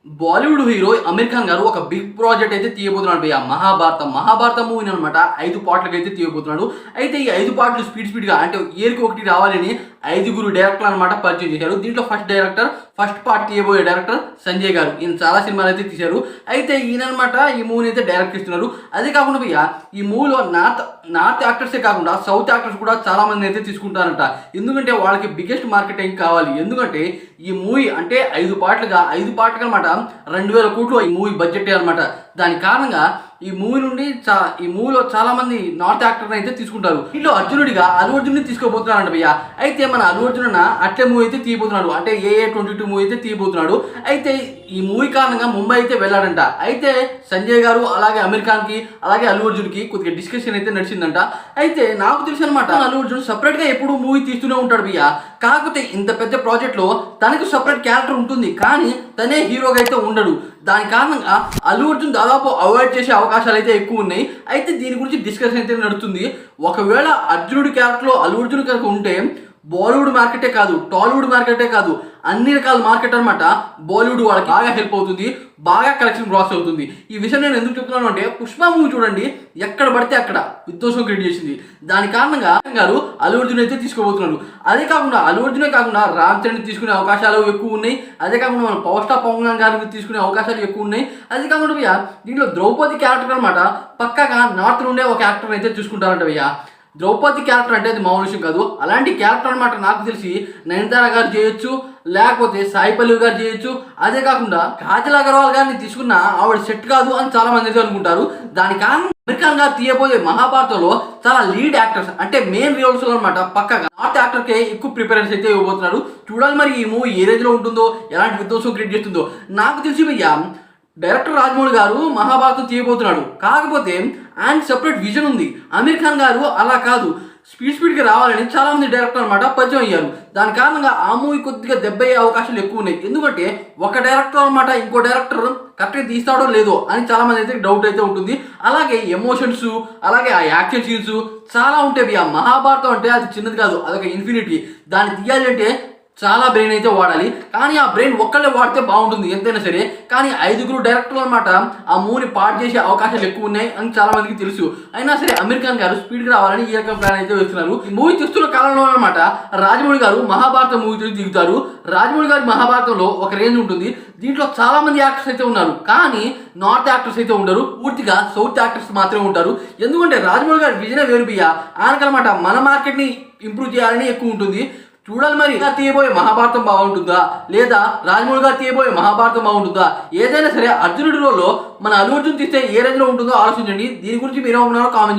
Bollywood hero Aamir Khan గారు ఒక big project అయితే తీయబోతున్నాడు భయ్య. మహాభారతం మూవీని అనమాట 5 పార్ట్లకు అయితే తీయబోతున్నాడు. అయితే ఈ 5 పార్ట్లు స్పీడ్గా అంటే ఏరికి ఒకటి రావాలని 5గురు డైరెక్టర్లు అనమాట పరిచయం చేశారు. దీంట్లో ఫస్ట్ పార్ట్ తీయబోయే డైరెక్టర్ సంజయ్ గారు. ఈయన చాలా సినిమాలు అయితే తీశారు. అయితే ఈయన అనమాట ఈ మూవీని అయితే డైరెక్ట్ ఇస్తున్నారు. అదే కాకుండా భయ్య ఈ మూవీలో నార్త్ యాక్టర్సే కాకుండా సౌత్ యాక్టర్స్ కూడా చాలా మంది అయితే తీసుకుంటారంట. ఎందుకంటే వాళ్ళకి బిగ్గెస్ట్ మార్కెటింగ్ కావాలి. ఎందుకంటే ఈ మూవీ అంటే 5 పార్ట్లుగా 5 పార్ట్లుగా అనమాట 2000 కోట్లు ఈ మూవీ బడ్జెట్ అనమాట. దాని కారణంగా ఈ మూవీలో చాలా మంది నార్త్ యాక్టర్ని అయితే తీసుకుంటారు. వీళ్ళు అర్జునుడిగా అల్లు అర్జున్ని తీసుకోబోతున్నాడు భయ్య. అయితే మన అల్లు అర్జున్ అట్లే మూవీ అయితే తీయబోతున్నాడు. అంటే AA22 మూవీ అయితే తీయబోతున్నాడు. అయితే ఈ మూవీ కారణంగా ముంబై అయితే వెళ్ళాడంట. అయితే సంజయ్ గారు అలాగే అమీర్ ఖాన్కి అలాగే అల్లు అర్జున్కి కొద్దిగా డిస్కషన్ అయితే నడిచిందంట. అయితే నాకు తెలిసి అనమాట అల్లు అర్జున్ సపరేట్గా ఎప్పుడు మూవీ తీస్తూనే ఉంటాడు భయ్య. కాకపోతే ఇంత పెద్ద ప్రాజెక్ట్లో తనకు సపరేట్ క్యారెక్టర్ ఉంటుంది, కానీ తనే హీరోగా అయితే ఉండడు. దాని కారణంగా అల్లు అర్జున్ దాదాపు అవాయిడ్ చేసే అవకాశాలు అయితే ఎక్కువ ఉన్నాయి. అయితే దీని గురించి డిస్కషన్ అయితే నడుస్తుంది. ఒకవేళ అర్జునుడి క్యారెక్టర్లో అల్లు అర్జున్ కనుక ఉంటే బాలీవుడ్ మార్కెటే కాదు, టాలీవుడ్ మార్కెటే కాదు, అన్ని రకాల మార్కెట్ అనమాట బాలీవుడ్ వాళ్ళకి బాగా హెల్ప్ అవుతుంది, బాగా కలెక్షన్ గ్రాస్ అవుతుంది. ఈ విషయం నేను ఎందుకు చెప్తున్నాను అంటే పుష్ప మూవీ చూడండి, ఎక్కడ పడితే అక్కడ విధ్వంసం క్రియేట్ చేసింది. దాని కారణంగా గారు అల్లు అర్జున్ అయితే తీసుకోబోతున్నాడు. అదే కాకుండా అల్లు అర్జునే కాకుండా రామ్ చరణ్ తీసుకునే అవకాశాలు ఎక్కువ ఉన్నాయి. అదే కాకుండా మన పవర్ స్టార్ పవన్ కళ్యాణ్ గారికి తీసుకునే అవకాశాలు ఎక్కువ ఉన్నాయి. అదే కాకుండా భయ్య దీంట్లో ద్రౌపది క్యారెక్టర్ అనమాట పక్కాగా నార్త్ నుండే ఒక యాక్టర్ అయితే చూసుకుంటారంట భయ్య. ద్రౌపది క్యారెక్టర్ అంటే అది మామూలు విషయం కాదు. అలాంటి క్యారెక్టర్ అనమాట నాకు తెలిసి నయనతార గారు చేయొచ్చు, లేకపోతే సాయి పల్లవి గారు చేయొచ్చు. అదే కాకుండా కాజల్ అగర్వాల్ గారిని తీసుకున్న ఆవిడ సెట్ కాదు అని చాలా మంది అయితే అనుకుంటారు. దాని కారణం అమీర్ ఖాన్ గారు తీయబోయే మహాభారతంలో చాలా లీడ్ యాక్టర్స్ అంటే మెయిన్ రోల్స్ అనమాట పక్కగా నార్త్ యాక్టర్కే ఎక్కువ ప్రిఫరెన్స్ అయితే ఇవ్వబోతున్నారు. చూడాలి మరి ఈ మూవీ ఏ రేంజ్లో ఉంటుందో, ఎలాంటి విధ్వంసం క్రియేట్ చేస్తుందో. నాకు తెలిసి భయ్య డైరెక్టర్ రాజమౌళి గారు మహాభారతం తీయబోతున్నాడు. కాకపోతే ఆయన సెపరేట్ విజన్ ఉంది. అమీర్ ఖాన్ గారు అలా కాదు, స్పీడ్గా రావాలని చాలా మంది డైరెక్టర్ అనమాట పరిచయం అయ్యారు. దాని కారణంగా ఆ మూవీ కొద్దిగా దెబ్బయ్యే అవకాశాలు ఎక్కువ ఉన్నాయి. ఎందుకంటే ఒక డైరెక్టర్ అనమాట ఇంకో డైరెక్టర్ కరెక్ట్గా తీస్తాడో లేదో అని చాలా మంది అయితే డౌట్ అయితే ఉంటుంది. అలాగే ఎమోషన్స్, అలాగే ఆ యాక్షన్ సీన్స్ చాలా ఉంటాయి. ఆ మహాభారతం అంటే అది చిన్నది కాదు, అదొక ఇన్ఫినిటీ. దాన్ని తీయాలి అంటే చాలా బ్రెయిన్ అయితే వాడాలి. కానీ ఆ బ్రెయిన్ ఒక్కళ్ళే వాడితే బాగుంటుంది ఎంతైనా సరే. కానీ 5గురు డైరెక్టర్లు అనమాట ఆ మూవీని పాడు చేసే అవకాశాలు ఎక్కువ ఉన్నాయి అని చాలా మందికి తెలుసు. అయినా సరే అమీర్ ఖాన్ గారు స్పీడ్గా రావాలని ఈ రకం ప్లాన్ అయితే వేస్తున్నారు. ఈ మూవీ చూస్తున్న కాలంలో అనమాట రాజమౌళి గారు మహాభారతం మూవీ దిగుతారు. రాజమౌళి గారి మహాభారతంలో ఒక రేంజ్ ఉంటుంది. దీంట్లో చాలా మంది యాక్టర్స్ అయితే ఉన్నారు, కానీ నార్త్ యాక్టర్స్ అయితే ఉండరు. పూర్తిగా సౌత్ యాక్టర్స్ మాత్రమే ఉంటారు. ఎందుకంటే రాజమౌళి గారి విజనే వేరు బియ్య. ఆయనకనమాట మన మార్కెట్ని ఇంప్రూవ్ చేయాలని ఎక్కువ ఉంటుంది. చూడాలి మరి తీయబోయే మహాభారతం బాగుంటుందా, లేదా రాజమౌళి గారు తీయబోయే మహాభారతం బాగుంటుందా. ఏదైనా సరే అర్జునుడి రోల్లో మన అల్లు అర్జున్ తీస్తే ఏ రేంజ్లో ఉంటుందో ఆలోచించండి. దీని గురించి మీరేమన్నారో కామెంట్ చేయండి.